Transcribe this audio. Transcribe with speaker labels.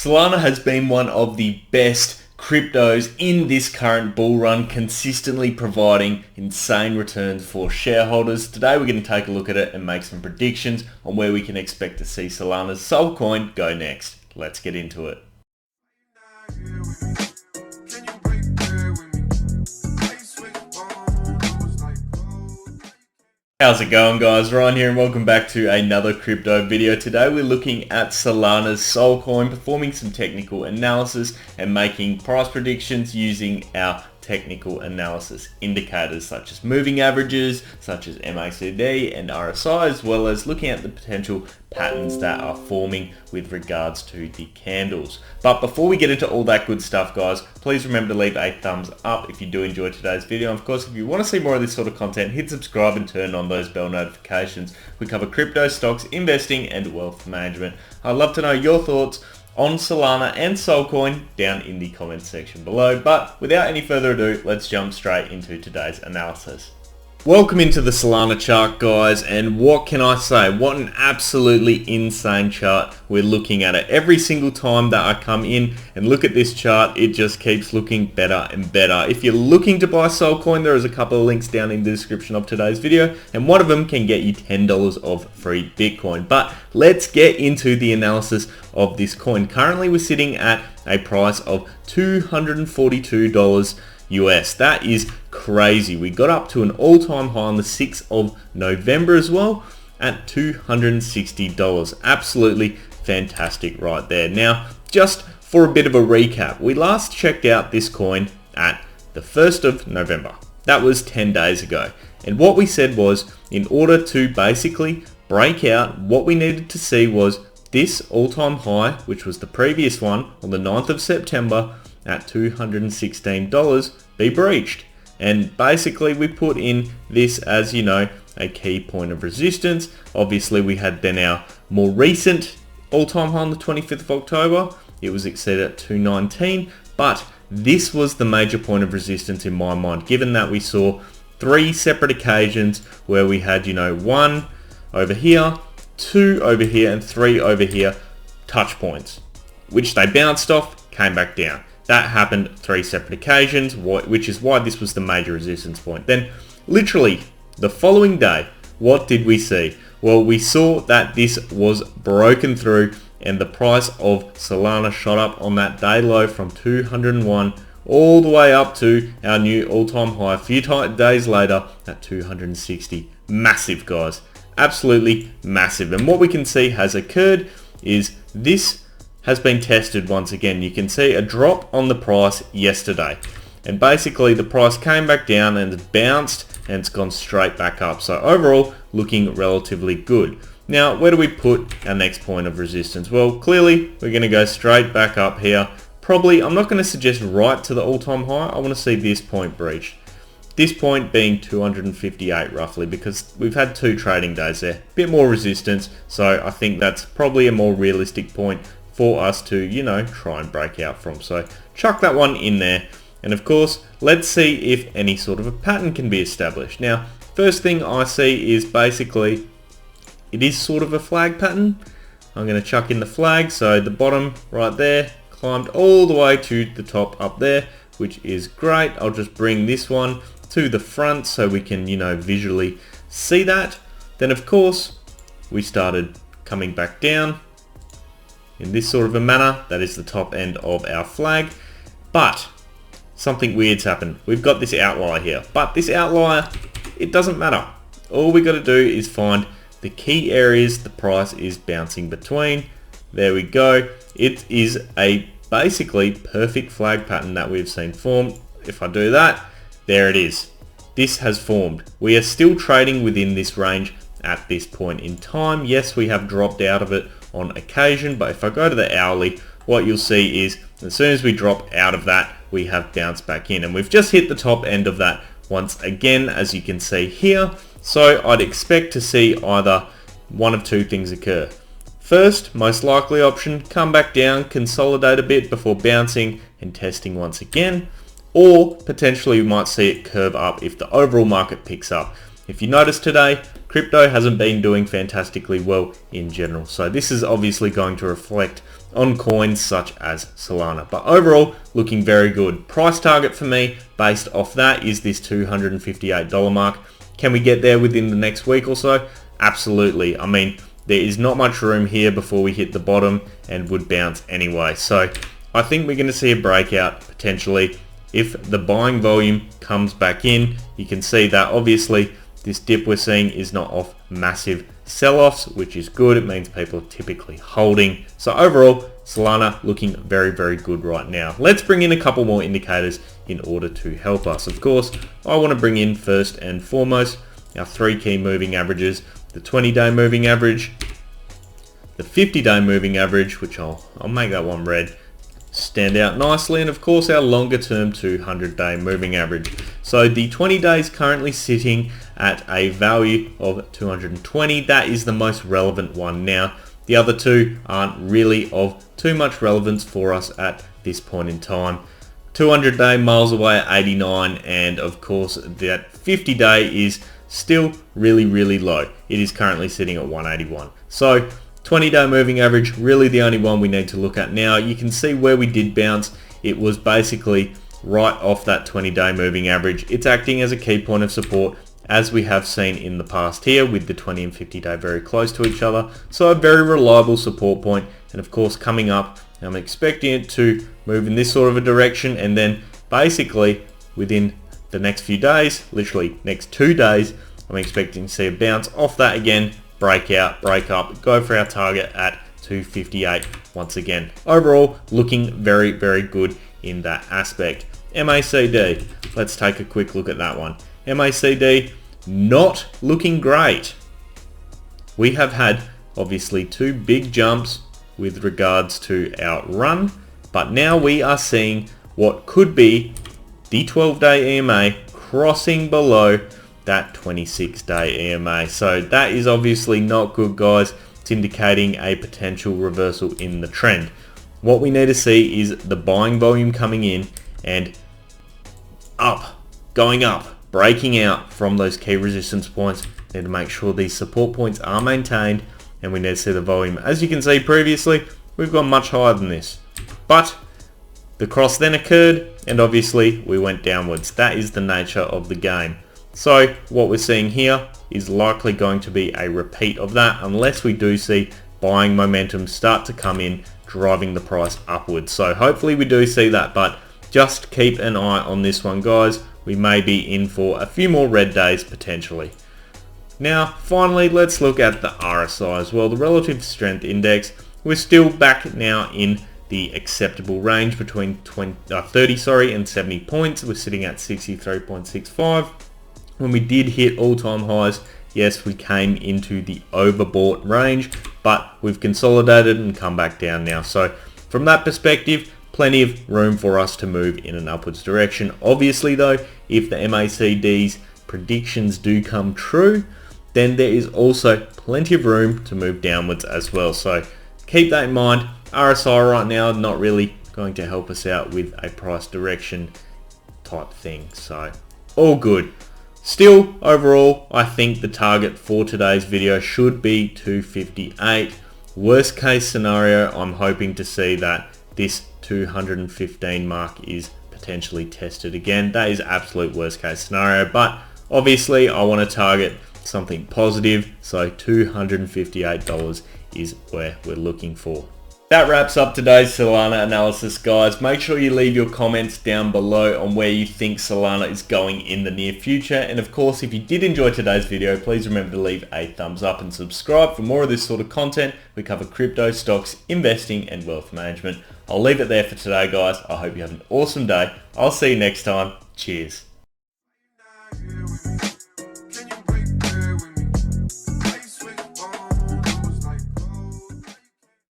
Speaker 1: Solana has been one of the best cryptos in this current bull run, consistently providing insane returns for shareholders. Today we're going to take a look at it and make some predictions on where we can expect to see Solana's Sol coin go next. Let's get into it. How's it going, guys? Ryan here and welcome back to another crypto video. Today we're looking at Solana's Sol coin, performing some technical analysis and making price predictions using our technical analysis indicators such as moving averages, such as MACD and RSI, as well as looking at the potential patterns that are forming with regards to the candles. But before we get into all that good stuff, guys, please remember to leave a thumbs up if you do enjoy today's video. And of course, if you want to see more of this sort of content, hit subscribe and turn on those bell notifications. We cover crypto, stocks, investing and wealth management. I'd love to know your thoughts on Solana and Sol coin down in the comments section below. But without any further ado, let's jump straight into today's analysis. Welcome into the Solana chart, guys, and what can I say? What an absolutely insane chart we're looking at it. Every single time that I come in and look at this chart, it just keeps looking better and better. If you're looking to buy Sol coin, there is a couple of links down in the description of today's video, and one of them can get you $10 of free Bitcoin. But let's get into the analysis of this coin. Currently, we're sitting at a price of $242 US. That is crazy. We got up to an all-time high on the 6th of November as well at $260. Absolutely fantastic right there. Now, just for a bit of a recap, we last checked out this coin at the 1st of November. That was 10 days ago. And what we said was, in order to basically break out, what we needed to see was this all-time high, which was the previous one on the 9th of September, at $216 be breached. And basically we put in this as, you know, a key point of resistance. Obviously we had then our more recent all-time high on the 25th of October. It was exceeded at 219, but this was the major point of resistance in my mind, given that we saw three separate occasions where we had, you know, one over here, two over here and three over here touch points, which they bounced off, came back down. That happened three separate occasions, which is why this was the major resistance point. Then literally the following day, what did we see? Well, we saw that this was broken through and the price of Solana shot up on that day low from 201 all the way up to our new all-time high a few days later at 260. Massive, guys. Absolutely massive. And what we can see has occurred is this has been tested once again. You can see a drop on the price yesterday, and basically the price came back down and it bounced and it's gone straight back up. So overall looking relatively good. Now, where do we put our next point of resistance? Well, clearly we're going to go straight back up here. Probably, I'm not going to suggest right to the all-time high. I want to see this point breached. This point being 258 roughly, because we've had two trading days there. Bit more resistance, so I think that's probably a more realistic point for us to, you know, try and break out from. So chuck that one in there. And of course, let's see if any sort of a pattern can be established. Now, first thing I see is basically, it is sort of a flag pattern. I'm going to chuck in the flag. So the bottom right there climbed all the way to the top up there, which is great. I'll just bring this one to the front so we can, you know, visually see that. Then of course, we started coming back down in this sort of a manner. That is the top end of our flag. But something weird's happened. We've got this outlier here, but this outlier, it doesn't matter. All we got to do is find the key areas the price is bouncing between. There we go. It is a basically perfect flag pattern that we've seen form. If I do that, there it is. This has formed. We are still trading within this range at this point in time. Yes, we have dropped out of it on occasion, but if I go to the hourly, what you'll see is as soon as we drop out of that, we have bounced back in, and we've just hit the top end of that once again, as you can see here. So I'd expect to see either one of two things occur. First, most likely option, come back down, consolidate a bit before bouncing and testing once again, or potentially we might see it curve up if the overall market picks up. If you notice today, crypto hasn't been doing fantastically well in general. So this is obviously going to reflect on coins such as Solana. But overall, looking very good. Price target for me based off that is this $258 mark. Can we get there within the next week or so? Absolutely. I mean, there is not much room here before we hit the bottom and would bounce anyway. So I think we're going to see a breakout potentially. If the buying volume comes back in, you can see that obviously this dip we're seeing is not off massive sell-offs, which is good. It means people are typically holding. So overall, Solana looking very, very good right now. Let's bring in a couple more indicators in order to help us. Of course, I want to bring in first and foremost our 3 key moving averages, the 20-day moving average, the 50-day moving average, which I'll make that one red, stand out nicely, and of course our longer term 200-day moving average. So the 20 days currently sitting at a value of 220. That is the most relevant one now. The other two aren't really of too much relevance for us at this point in time. 200-day miles away at 89, and of course that 50-day is still really, really low. It is currently sitting at 181. So 20-day moving average, really the only one we need to look at now. You can see where we did bounce. It was basically right off that 20-day moving average. It's acting as a key point of support, as we have seen in the past here, with the 20 and 50-day very close to each other. So a very reliable support point. And of course, coming up, I'm expecting it to move in this sort of a direction, and then basically within the next few days, literally next 2 days, I'm expecting to see a bounce off that again, break out, break up, go for our target at 258 once again. Overall, looking very, very good in that aspect. MACD, let's take a quick look at that one. MACD, not looking great. We have had obviously 2 big jumps with regards to our run, but now we are seeing what could be the 12-day EMA crossing below that 26-day EMA. So that is obviously not good, guys. It's indicating a potential reversal in the trend. What we need to see is the buying volume coming in and up, going up, breaking out from those key resistance points. We need to make sure these support points are maintained, and we need to see the volume. As you can see previously, we've gone much higher than this. But the cross then occurred, and obviously we went downwards. That is the nature of the game. So what we're seeing here is likely going to be a repeat of that, unless we do see buying momentum start to come in, driving the price upwards. So hopefully we do see that, but just keep an eye on this one, guys. We may be in for a few more red days potentially. Now finally, let's look at the RSI as well, the relative strength index. We're still back now in the acceptable range between 30 and 70 points. We're sitting at 63.65. When we did hit all-time highs, yes, we came into the overbought range, but we've consolidated and come back down now. So from that perspective, plenty of room for us to move in an upwards direction. Obviously though, if the MACD's predictions do come true, then there is also plenty of room to move downwards as well. So keep that in mind. RSI right now not really going to help us out with a price direction type thing. So all good. Still, overall, I think the target for today's video should be 258. Worst case scenario, I'm hoping to see that this 215 mark is potentially tested again. That is absolute worst case scenario, but obviously I want to target something positive, so $258 is where we're looking for. That wraps up today's Solana analysis, guys. Make sure you leave your comments down below on where you think Solana is going in the near future. And of course, if you did enjoy today's video, please remember to leave a thumbs up and subscribe for more of this sort of content. We cover crypto, stocks, investing, and wealth management. I'll leave it there for today, guys. I hope you have an awesome day. I'll see you next time. Cheers.